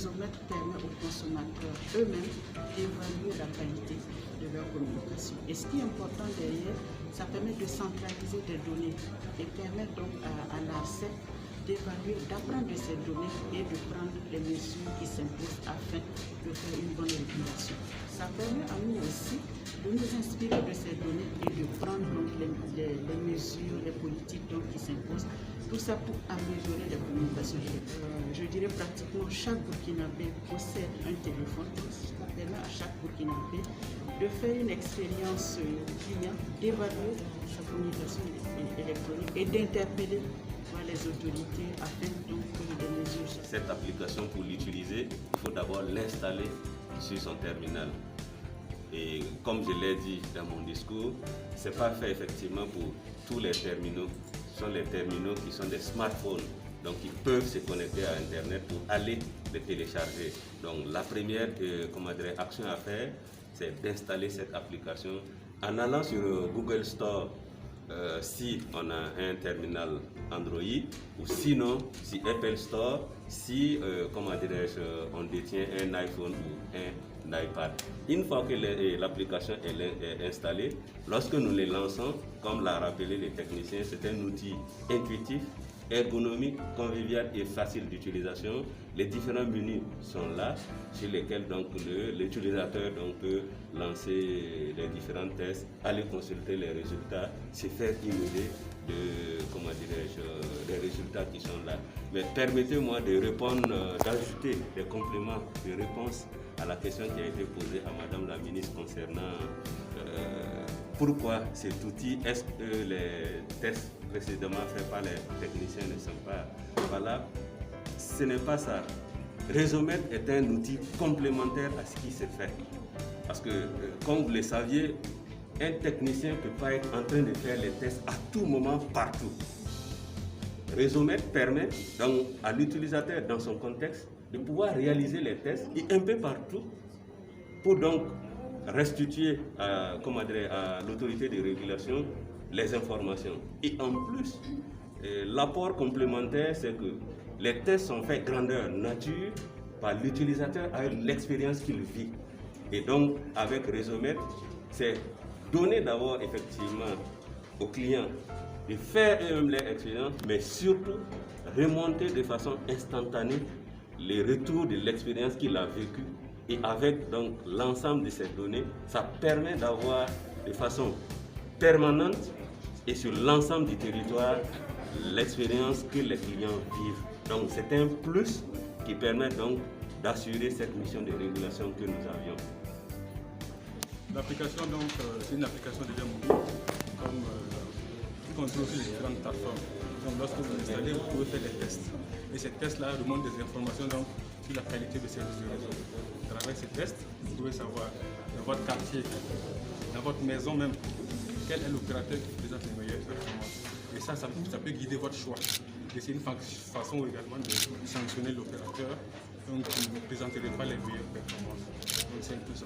Réseaumet permet aux consommateurs eux-mêmes d'évaluer la qualité de leur communication. Et ce qui est important derrière, ça permet de centraliser des données et permet donc à l'ARCEP d'évaluer, d'apprendre de ces données et de prendre les mesures qui s'imposent afin de faire une bonne régulation. Ça permet à nous aussi de nous inspirer de ces données et de prendre donc les mesures, les politiques donc, qui s'imposent. Tout ça pour améliorer les communications. Je dirais pratiquement chaque Burkinabé possède un téléphone. Ça permet à chaque Burkinabé de faire une expérience client, d'évaluer sa communication électronique et d'interpeller les autorités afin donc des mesures. Cette application, pour l'utiliser, il faut d'abord l'installer sur son terminal. Et comme je l'ai dit dans mon discours, ce n'est pas fait effectivement pour tous les terminaux. Ce sont les terminaux qui sont des smartphones. Donc ils peuvent se connecter à Internet pour aller les télécharger. Donc la première action à faire, c'est d'installer cette application en allant sur Google Store. Si on a un terminal Android, ou sinon si Apple Store, si on détient un iPhone ou un iPad. Une fois que l'application est installée, lorsque nous les lançons, comme l'a rappelé les techniciens, c'est un outil intuitif, ergonomique, convivial et facile d'utilisation. Les différents menus sont là, sur lesquels l'utilisateur peut lancer les différents tests, aller consulter les résultats, se faire une idée des résultats qui sont là. Mais permettez-moi de répondre, d'ajouter des compléments de réponse à la question qui a été posée à Madame la ministre concernant pourquoi cet outil, est-ce que les tests précédemment faits par les techniciens ne sont pas valables? Ce n'est pas ça. Réseaumet est un outil complémentaire à ce qui se fait. Parce que, comme vous le saviez, un technicien ne peut pas être en train de faire les tests à tout moment, partout. Réseaumet permet donc à l'utilisateur, dans son contexte, de pouvoir réaliser les tests et un peu partout pour donc restituer à l'autorité de régulation les informations. Et en plus, l'apport complémentaire, c'est que les tests sont faits grandeur nature par l'utilisateur avec l'expérience qu'il vit. Et donc, avec Réseaumet, c'est donner d'abord effectivement aux clients de faire eux-mêmes leur expérience, mais surtout remonter de façon instantanée les retours de l'expérience qu'il a vécue. Et avec donc l'ensemble de ces données, ça permet d'avoir de façon permanente et sur l'ensemble du territoire l'expérience que les clients vivent. Donc c'est un plus qui permet donc d'assurer cette mission de régulation que nous avions. L'application donc c'est une application déjà mobile qui contrôle aussi les différentes plateformes. Donc lorsque vous l'installez, vous pouvez faire des tests. Et ces tests-là remontent des informations donc, sur la qualité de service du réseau. À travers ces tests, vous pouvez savoir dans votre quartier, dans votre maison même, quel est l'opérateur qui présente les meilleures performances. Et ça peut guider votre choix. Et c'est une façon également de sanctionner l'opérateur qui ne présenterait pas les meilleures performances. Donc c'est un peu ça.